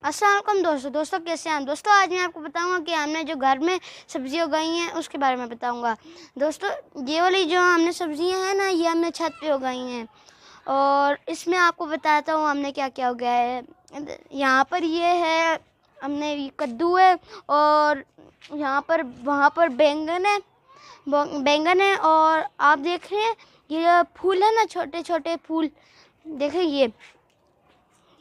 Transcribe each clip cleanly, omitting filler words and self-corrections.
अस्सलाम वालेकुम दोस्तों कैसे हैं दोस्तों। आज मैं आपको बताऊंगा कि हमने जो घर में सब्ज़ी उगाई हैं उसके बारे में बताऊंगा। दोस्तों ये वाली जो हमने सब्ज़ियां हैं ना, ये हमने छत पे उगाई हैं और इसमें आपको बताता हूँ हमने क्या क्या उगाया है। यहाँ पर ये है, हमने ये कद्दू है और यहाँ पर वहाँ पर बैंगन है और आप देख रहे हैं ये फूल है ना, छोटे छोटे फूल देखें।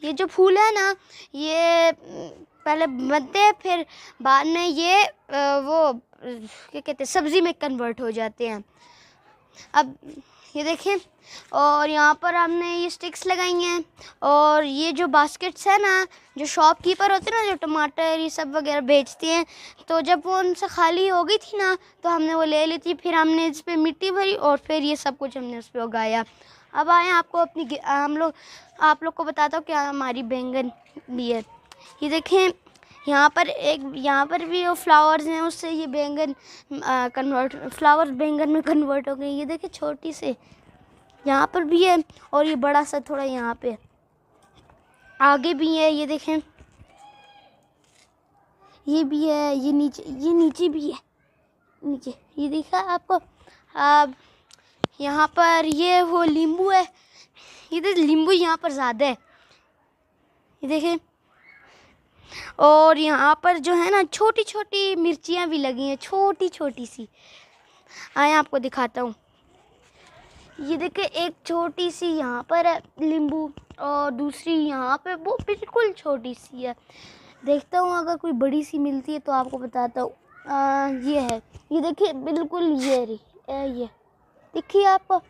ये जो फूल है ना, ये पहले बनते हैं, फिर बाद में ये वो क्या कहते हैं, सब्ज़ी में कन्वर्ट हो जाते हैं। अब ये देखें, और यहाँ पर हमने ये स्टिक्स लगाई हैं और ये जो बास्केट्स है ना, जो शॉपकीपर होते हैं ना, जो टमाटर ये सब वगैरह बेचते हैं, तो जब वो उनसे खाली हो गई थी ना, तो हमने वो ले ली थी। फिर हमने इस पर मिट्टी भरी और फिर ये सब कुछ हमने उस पर उगाया। अब आए आपको आप लोग को बताता हूँ क्या हमारी बैंगन भी है। ये देखें, यहाँ पर भी वो फ्लावर्स हैं, उससे ये बैंगन फ्लावर्स बैंगन में कन्वर्ट हो गए। ये देखें छोटी से यहाँ पर भी है और ये बड़ा सा थोड़ा यहाँ पे आगे भी है। ये देखें, ये भी है, ये नीचे भी है, नीचे ये दिखा आपको। अब यहाँ पर ये वो नींबू है, ये देख नींबू यहाँ पर ज़्यादा है, ये देखें। और यहाँ पर जो है ना, छोटी छोटी मिर्चियाँ भी लगी हैं, छोटी छोटी सी। आए आपको दिखाता हूँ। ये देखें, एक छोटी सी यहाँ पर है नींबू और दूसरी यहाँ पे वो बिल्कुल छोटी सी है। देखता हूँ अगर कोई बड़ी सी मिलती है तो आपको बताता हूँ। ये है, ये देखिए बिल्कुल ये देखिए आपको।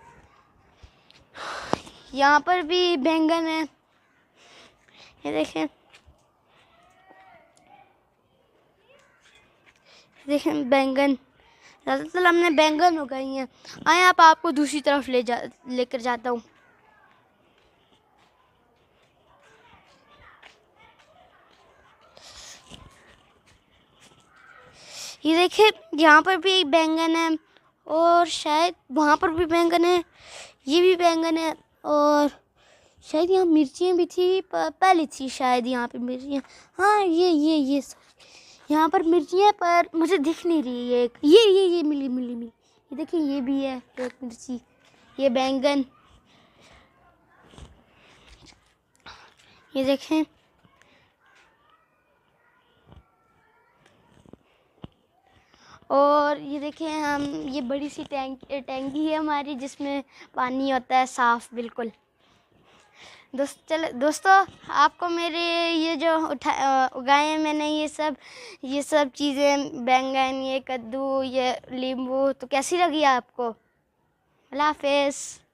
यहाँ पर भी बैंगन है, ये देखें बैंगन। ज़्यादातर हमने बैंगन उगाई हैं। आए आपको दूसरी तरफ लेकर जाता हूँ। ये देखिए, यहाँ पर भी एक बैंगन है और शायद वहाँ पर भी बैंगन है, ये भी बैंगन है और शायद यहाँ मिर्चियाँ भी थी, पहले थी शायद यहाँ पे मिर्चियाँ। हाँ ये यहाँ पर मिर्चियाँ, पर मुझे दिख नहीं रही है। ये मिली। ये देखिए, ये भी है एक मिर्ची, ये बैंगन, ये देखें। और ये देखें, हम ये बड़ी सी टैंकी है हमारी, जिसमें पानी होता है साफ़ बिल्कुल। दोस्तों आपको मेरे ये जो उगाए हैं मैंने, ये सब चीज़ें, बैंगन, ये कद्दू, ये नींबू, तो कैसी लगी आपको? अल्लाह हाफ़िज़।